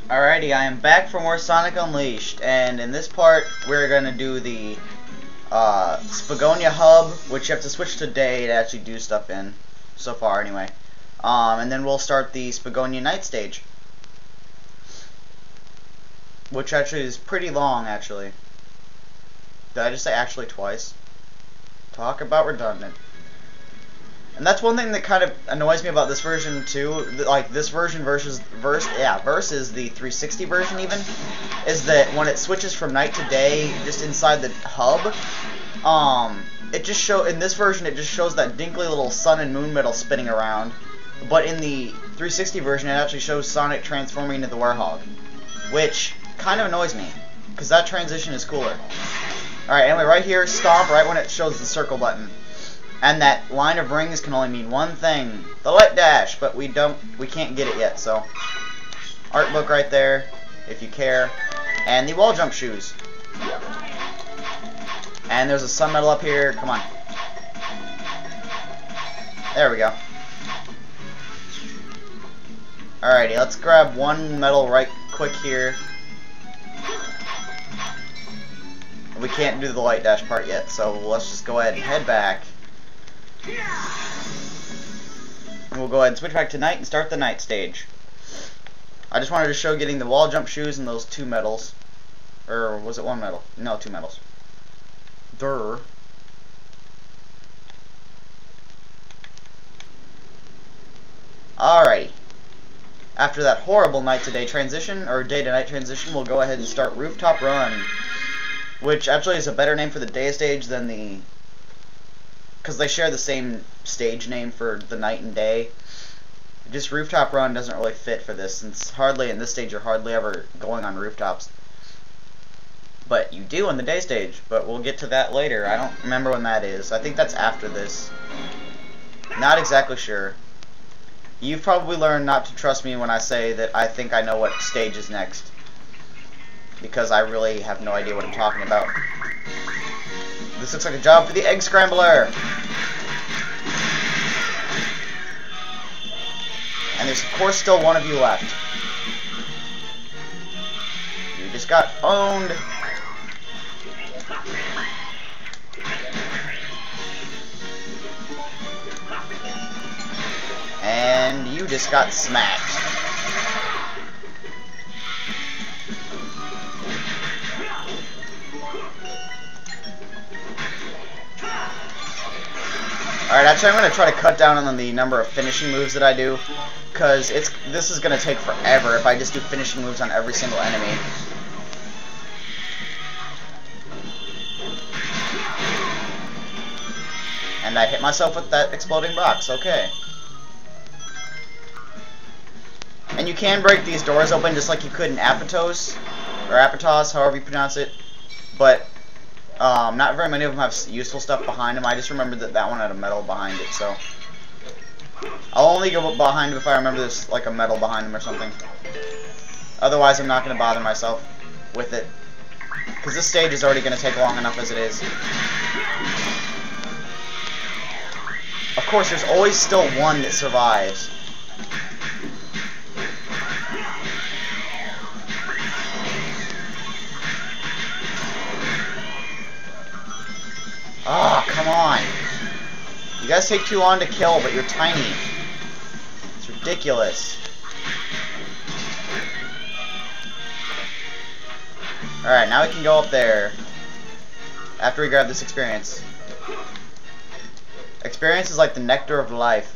Alrighty, I am back for more Sonic Unleashed, and in this part we're gonna do the Spagonia hub, which you have to switch to day to actually do stuff in, so far anyway. And then we'll start the Spagonia night stage, which actually is pretty long, actually. Did I just say actually twice? Talk about redundant. And that's one thing that kind of annoys me about this version too, like this version versus the 360 version even, is that when it switches from night to day just inside the hub, it just in this version it just shows that dinkly little sun and moon medal spinning around, but in the 360 version it actually shows Sonic transforming into the Werehog, which kind of annoys me because that transition is cooler. Alright, anyway, right here, stomp right when it shows the circle button. And that line of rings can only mean one thing, the light dash, but we can't get it yet, so. Art book right there, if you care. And the wall jump shoes. And there's a sun medal up here, come on. There we go. Alrighty, let's grab one medal right quick here. We can't do the light dash part yet, so let's just go ahead and head back. And we'll go ahead and switch back to night and start the night stage. I just wanted to show getting the wall jump shoes and those 2 medals. Or was it 1 medal? No, 2 medals. Durr. Alrighty. After that horrible night to day transition, or day to night transition, we'll go ahead and start Rooftop Run. Which actually is a better name for the day stage than the... because they share the same stage name for the night and day. Just Rooftop Run doesn't really fit for this, since hardly in this stage you're hardly ever going on rooftops. But you do on the day stage, but we'll get to that later. I don't remember when that is. I think that's after this. Not exactly sure. You've probably learned not to trust me when I say that I think I know what stage is next, because I really have no idea what I'm talking about. This looks like a job for the Egg Scrambler! And there's of course still one of you left. You just got owned! And you just got smacked. Alright, actually I'm going to try to cut down on the number of finishing moves that I do, because this is going to take forever if I just do finishing moves on every single enemy. And I hit myself with that exploding box, okay. And you can break these doors open just like you could in Apatos, or Apatos, however you pronounce it, but not very many of them have useful stuff behind them. I just remembered that that one had a medal behind it, so I'll only go behind it if I remember there's like a medal behind them or something. Otherwise, I'm not going to bother myself with it, because this stage is already going to take long enough as it is. Of course, there's always still one that survives. Ah, oh, come on. You guys take too long to kill, but you're tiny. It's ridiculous. Alright, now we can go up there. After we grab this experience. Experience is like the nectar of life.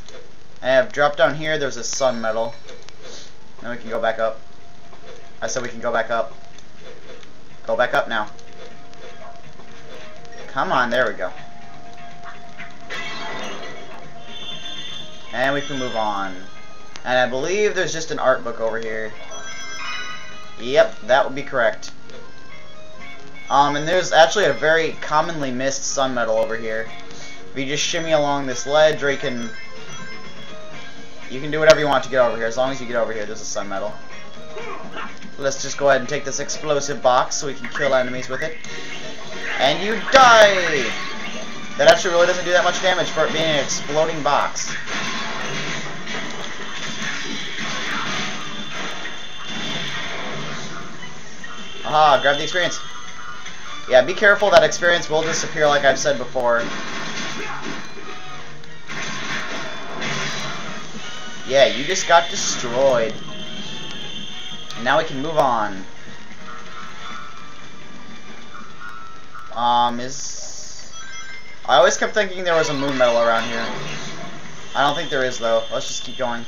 And I've dropped down here, there's a sun medal. Now we can go back up. I said we can go back up. Go back up now. Come on, there we go. And we can move on. And I believe there's just an art book over here. Yep, that would be correct. And there's actually a very commonly missed sun medal over here. If you just shimmy along this ledge, or you can do whatever you want to get over here. As long as you get over here, there's a sun medal. Let's just go ahead and take this explosive box so we can kill enemies with it. And you die! That actually really doesn't do that much damage for it being an exploding box. Ah, grab the experience. Yeah, be careful, that experience will disappear like I've said before. Yeah, you just got destroyed. And now we can move on. I always kept thinking there was a moon medal around here. I don't think there is, though. Let's just keep going.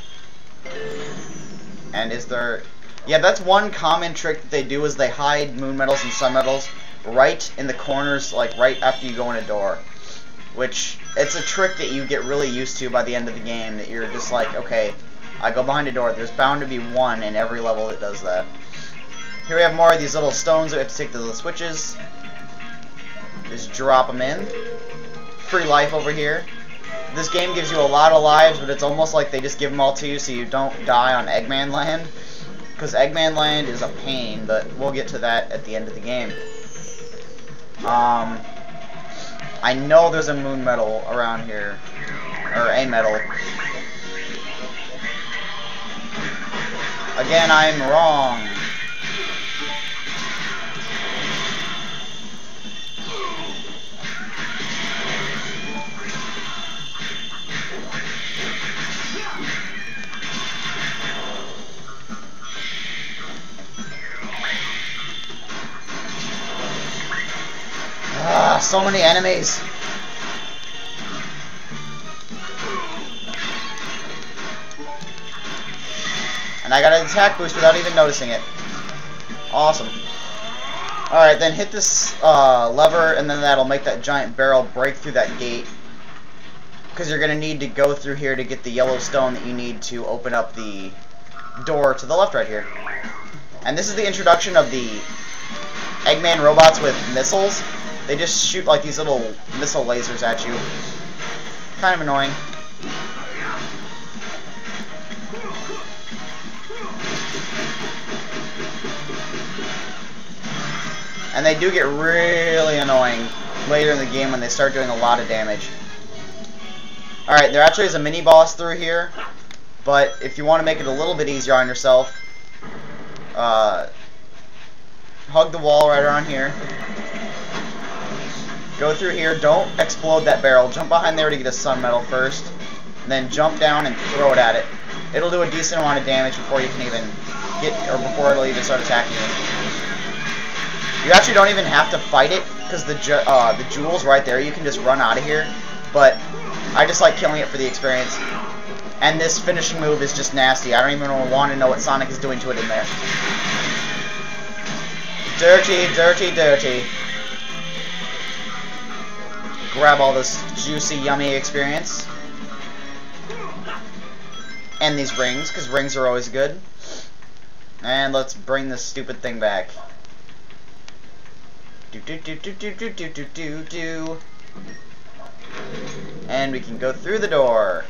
And is there... Yeah, that's one common trick that they do, is they hide moon medals and sun medals right in the corners, like right after you go in a door. Which, it's a trick that you get really used to by the end of the game, that you're just like, okay, I go behind a door. There's bound to be one in every level that does that. Here we have more of these little stones that we have to take to the switches. Just drop them in. Free life over here. This game gives you a lot of lives, but it's almost like they just give them all to you so you don't die on Eggman Land. Because Eggman Land is a pain, but we'll get to that at the end of the game. I know there's a moon medal around here. Or a medal. Again, I'm wrong. Ah, so many enemies. And I got an attack boost without even noticing it. Awesome. Alright, then hit this lever, and then that'll make that giant barrel break through that gate. Because you're going to need to go through here to get the yellow stone that you need to open up the door to the left right here. And this is the introduction of the Eggman robots with missiles. They just shoot like these little missile lasers at you. Kind of annoying. And they do get really annoying later in the game when they start doing a lot of damage. Alright, there actually is a mini-boss through here, but if you want to make it a little bit easier on yourself, hug the wall right around here. Go through here, don't explode that barrel. Jump behind there to get a sun medal first, and then jump down and throw it at it. It'll do a decent amount of damage before you can even get, or before it'll even start attacking you. You actually don't even have to fight it, because the jewel's right there. You can just run out of here, but I just like killing it for the experience. And this finishing move is just nasty. I don't even want to know what Sonic is doing to it in there. Dirty, dirty, dirty. Grab all this juicy, yummy experience. And these rings, because rings are always good. And let's bring this stupid thing back. Do. And we can go through the door.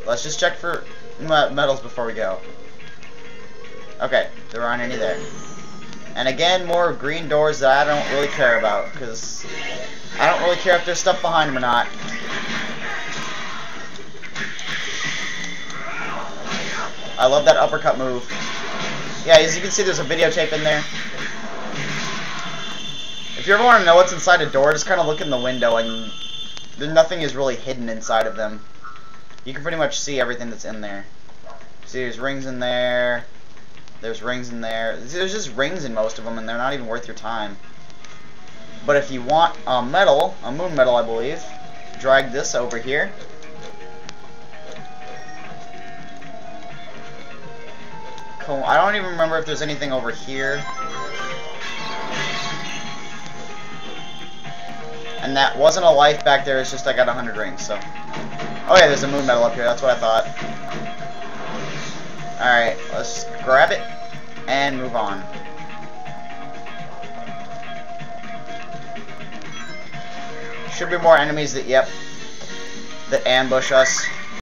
Let's just check for medals before we go. Okay, there aren't any there. And again, more green doors that I don't really care about, because I don't really care if there's stuff behind them or not. I love that uppercut move. Yeah, as you can see, there's a videotape in there. If you ever want to know what's inside a door, just kind of look in the window, and nothing is really hidden inside of them. You can pretty much see everything that's in there. See, there's rings in there. There's rings in there. There's just rings in most of them, and they're not even worth your time. But if you want a medal, a moon medal, I believe, drag this over here. Cool. I don't even remember if there's anything over here. And that wasn't a life back there, it's just I got 100 rings, so. Oh yeah, there's a moon medal up here, that's what I thought. Alright, let's grab it and move on. Should be more enemies that, yep, that ambush us.